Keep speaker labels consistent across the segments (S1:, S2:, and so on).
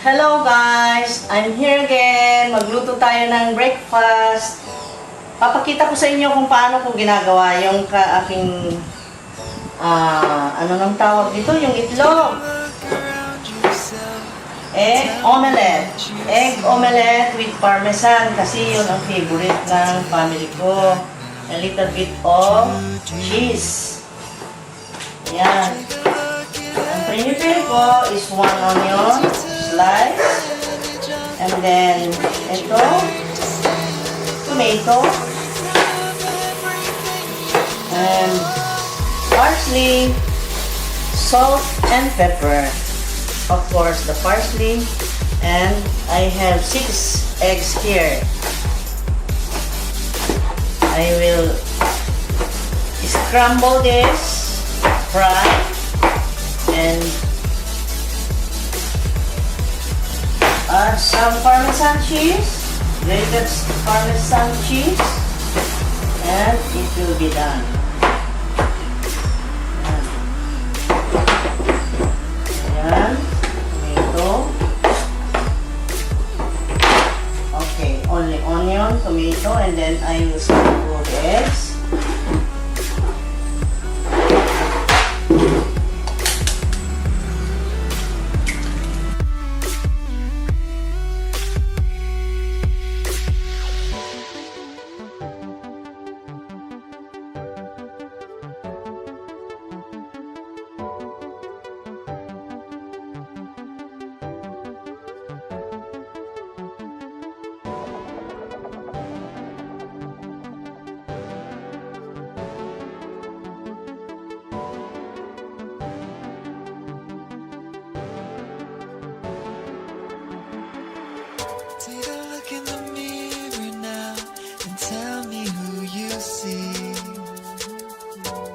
S1: Hello guys! I'm here again. Magluto tayo ng breakfast. Papakita ko sa inyo kung paano ko ginagawa yung aking ano nang tawag dito? Yung itlog. Egg omelette. Egg omelette with Parmesan kasi yun ang favorite ng family ko. A little bit of cheese. Ayan. Ang prepare ko is 1 onion slice, and then ito, tomato, and parsley, salt, and pepper. Of course, the parsley, and I have 6 eggs here. I will scramble this, fry, and add some Parmesan cheese, grated Parmesan cheese, and it will be done. Ayan. Tomato. Okay, only onion, tomato, and then I will scramble the eggs.
S2: Take a look in the mirror now and tell me who you see.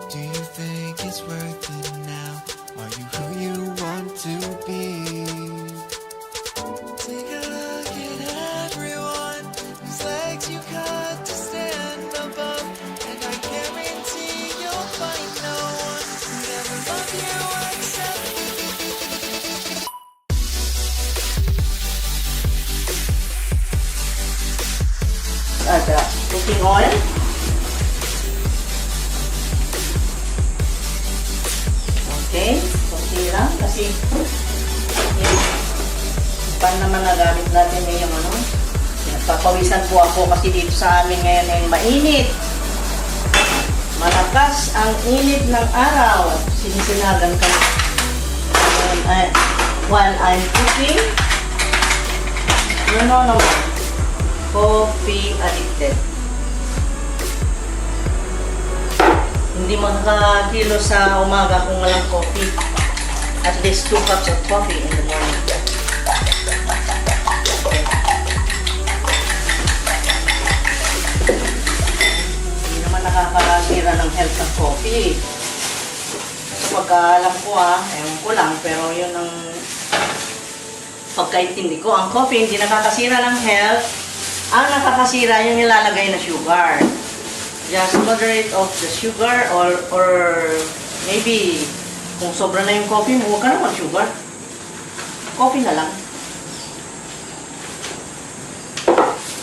S2: Do you think it's worth it now? Are you who you want to be? Take a look at everyone whose legs you cut to stand above, and I guarantee you'll find no one who'd ever love you except
S1: Cooking oil. Okay, konti lang kasi yung pan naman na gamit natin eh yung ano. Nagpapawisan po ako kasi dito sa amin ngayon ay mainit. Malakas ang init ng araw. Sinisinagan kami. While I'm cooking, you know naman, coffee addicted. Hindi makakakilo sa umaga kung walang coffee. At least 2 cups of coffee in the morning. Hindi naman nakakakira ng health ng coffee. So pagkaalam ko ewan ko lang, pero yun ang pagkaintindi ko. Ang coffee hindi nakakasira ng health. Ang nakakasira yung nilalagay na sugar. Just moderate of the sugar or maybe kung sobra na yung coffee mo, huwag ka na mag-sugar. Coffee na lang.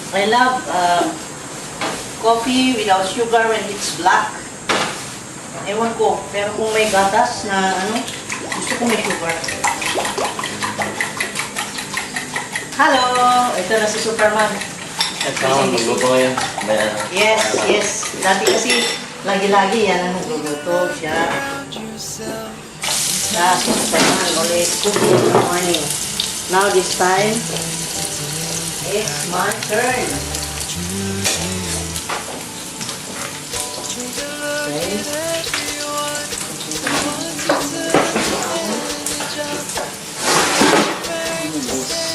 S1: I love coffee without sugar when it's black. Ewan ko, pero kung may gatas na ano, gusto ko may sugar. Hello! Ito na si Superman.
S3: Kasama, magluto kayo.
S1: Yes. Dati kasi, lagi-lagi yan ang nagluluto siya. Superman always cooking in the morning. Now this time, it's my turn. Okay.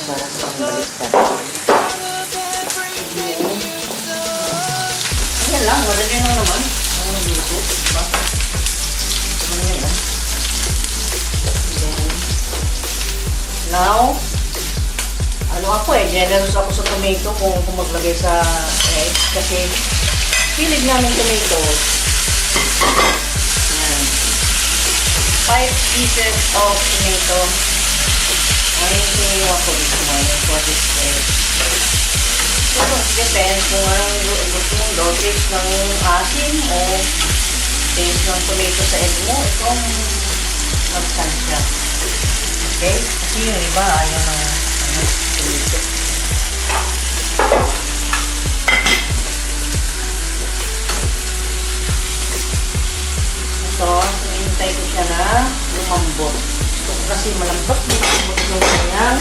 S1: Para sa pambaliktad. Ayan lang, wala din lang naman. Ang dito, diba? Ayan lang. Now, ano ako generous ako sa tomato kung maglagay sa egg. Kasi, pilig namin tomato. Ayan. 5 pieces of tomato. May ako this morning for this day. So, depends kung anong gusto mong daw. Taste ng asin o taste ng tomato sa egg mo. Itong magsansya. Okay? Kasi yung iba ayaw ng tomato. Ito, hinihintay ko siya na lumambot. Ito kasi malambot yung kanyang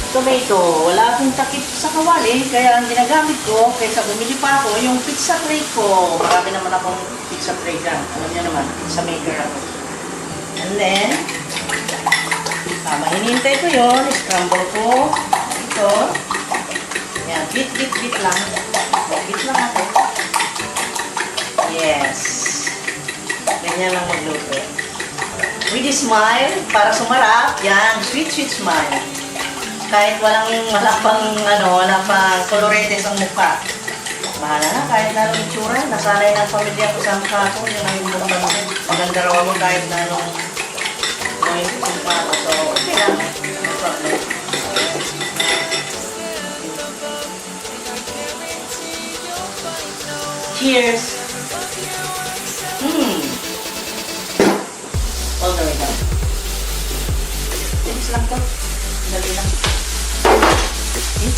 S1: tomato. Wala akong takip sa kawali, kaya ang ginagamit ko, kaysa bumili pa ako, yung pizza tray ko. Marami naman akong pizza tray dyan. Alam niyo naman, pizza maker ako. And then, hinihintay ko yun, scramble ko. Ito. Yan, bit lang. Bit lang ako. Yes. Ganyan lang magluto. With a smile, para sumarap, yan, sweet smile. Kahit walang wala pang kolorete sa mukha. Bahala na, kahit na anong itsura, nasanay ng pamilya ko sa mukha ko, yun ang yung mukha ko. Maganda raw ako kahit na anong yung mukha ko. So, okay lang. No problem. Cheers! All the way down. Tinis lang to. Dali lang. Okay.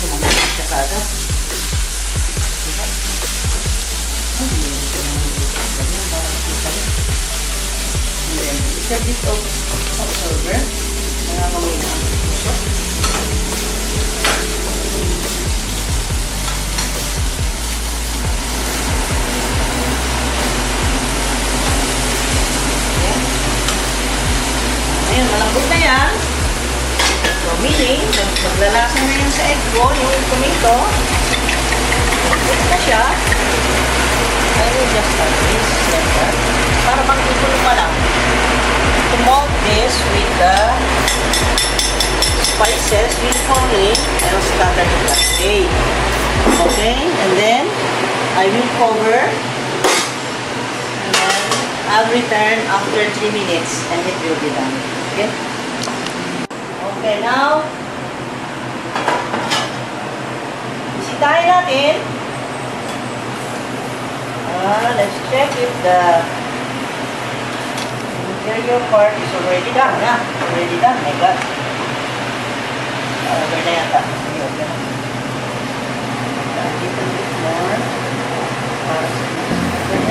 S1: Lumamit siya kagad. Diba? And then, it's a bit of silver. Nangangamoy na ang puso. Ayan, malambot na yan. So, meaning, maglalasa na yan sa egg ko, yung tomato. Malambot na siya. I will just start this like that. Para magkukulo pa lang. To mold this with the spices uniformly, I'll scatter it that way. Okay, and then I will cover. And then I'll return after 3 minutes and it will be done. Okay? Okay, now, bisitahin natin. Let's check if the interior part is already done. Yeah, already done. My God. Okay na yata. Okay. A little bit more.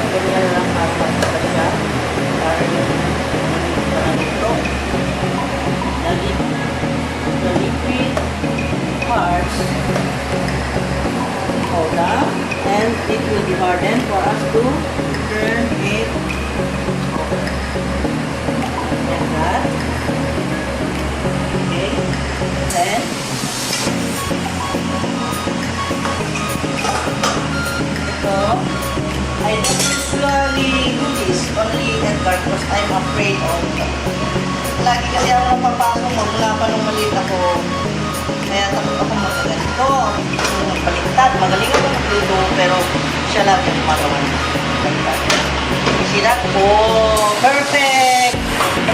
S1: Ganyan lang para magpapalita. Para yung ito. The liquid parts hold up and it will be hardened for us to turn it over. Like that. Okay. Then ito, I don't usually do this only at dark because I'm afraid of lagi kasi ako napapasok mula pa nung maliit ako. Kaya takot ako magaganito. Baliktad. Magaling ako magluto pero siya lang yung magawa. Baliktad. You see that? Oh, perfect!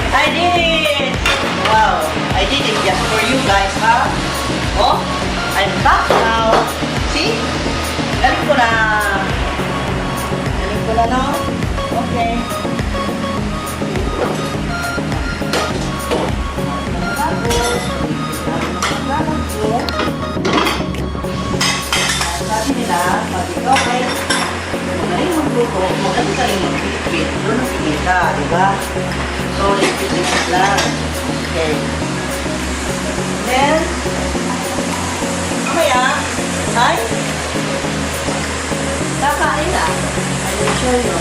S1: I did it! Wow! I did it just for you guys, ha? Oh, I'm back now. See? Galing ko na. Galing ko na, no? Okay. Sabi nila, pag ikaw ay magaling magluto, magaling ka rin mag-fit. Doon ang pinita, di ba? So, lipit-lipit lang. Okay. Then, mamaya, ay, kakain na. I will show you.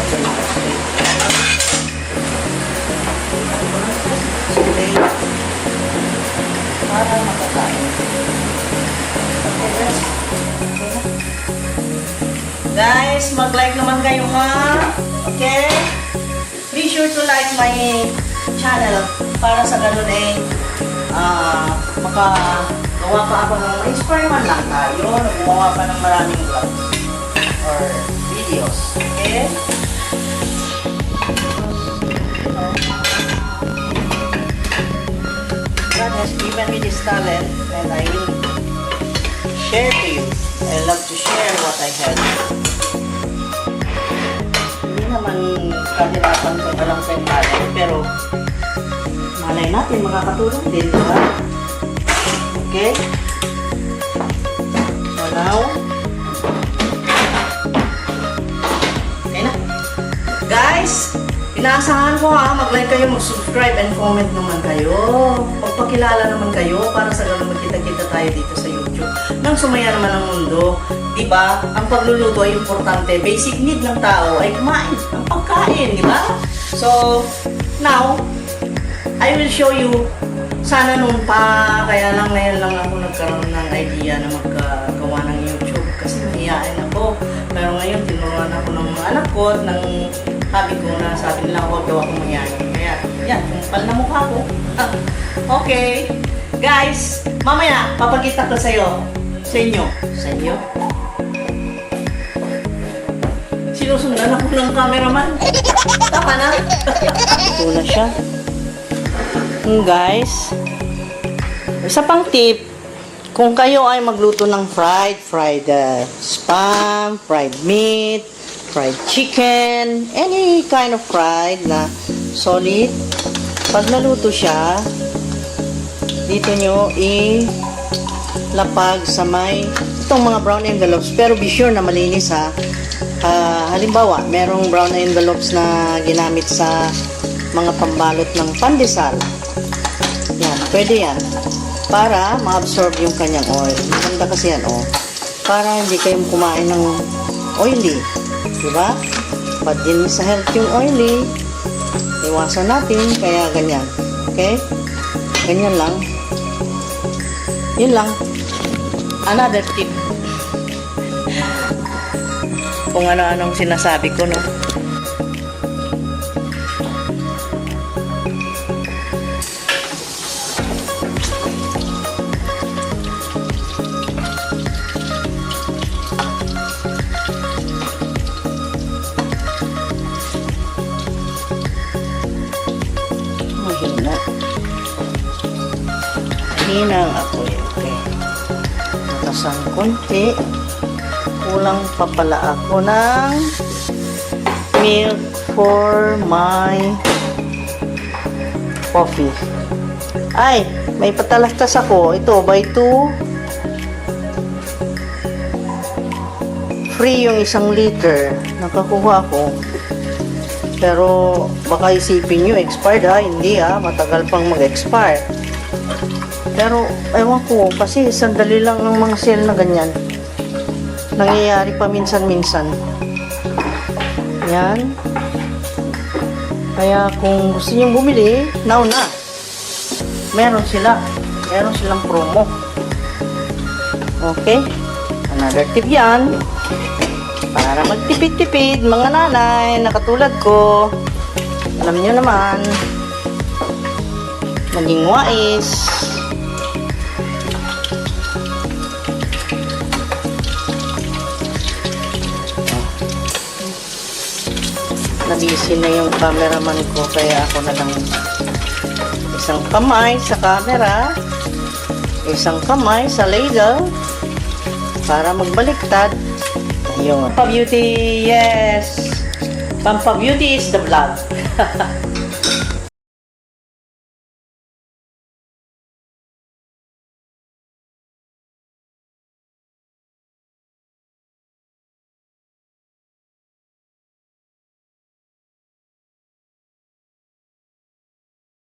S1: Okay. Para makakain. Okay, guys, mag-like naman kayo, ha? Okay? Be sure to like my channel para sa ganun eh makagawa pa ako ng ma-inspire man lang tayo na gumawa pa ng maraming vlogs or videos. Okay? has given me this talent and I will share to you. I love to share what I have. Hindi naman kahirapan ko na lang sa talent, pero malay natin makakatulong din, diba? Okay? So now, okay na. Guys, inaasahan ko ha, mag-like kayo, mag-subscribe, and comment naman kayo. Pagpakilala naman kayo para sa ganun magkita-kita tayo dito sa YouTube. Nang sumaya naman ang mundo, diba? Ang pagluluto ay importante. Basic need ng tao ay kumain ng pagkain, diba? So, now, I will show you. Sana nung pa, kaya lang ngayon lang ako nagkaroon ng idea na maggawa ng YouTube. Kasi mahihain ako. Pero ngayon, tinuruan ako ng mga anak ko, ng sabi ko na sabi nila ako daw ako mahihain. Kaya, yan, kumpal na mukha ko. Okay. Guys, mamaya, papakita ko sa'yo. Sa inyo. Sa inyo. Sinusundan ako ng cameraman. Tama na. Ito na siya. Guys, isa pang tip, kung kayo ay magluto ng fried spam, fried meat, fried chicken, any kind of fried na solid, pag naluto siya, dito nyo ilapag sa may itong mga brown envelopes, pero be sure na malinis ha. Halimbawa, merong brown envelopes na ginamit sa mga pambalot ng pandesal. Yan, pwede yan. Para ma-absorb yung kanyang oil. Maganda kasi yan, oh. Para hindi kayong kumain ng oily. Diba? Pag din sa health yung oily, iwasan natin, kaya ganyan. Okay? Ganyan lang. Yun lang. Another tip. Kung ano-anong sinasabi ko, no? Mahina ang apoy. Okay. Nakasang konti. Kulang pa pala ako ng milk for my coffee. Ay, may patalastas ako. Ito, by 2. Free yung 1 liter. Nakakuha ko. Pero baka isipin nyo, expired ha? Hindi ha, matagal pang mag-expire. Pero ewan ko, kasi sandali lang ng mga sale na ganyan. Nangyayari pa minsan-minsan. Yan. Kaya kung gusto nyo bumili, now na. Meron sila. Meron silang promo. Okay? Another tip yan. Para magtipid-tipid, mga nanay na katulad ko. Alam nyo naman, maging wais. Nabisi na yung cameraman ko, kaya ako na lang isang kamay sa camera, isang kamay sa ladle para magbaliktad. Ayun. Pampa-beauty, yes. Pampa-beauty is the vlog.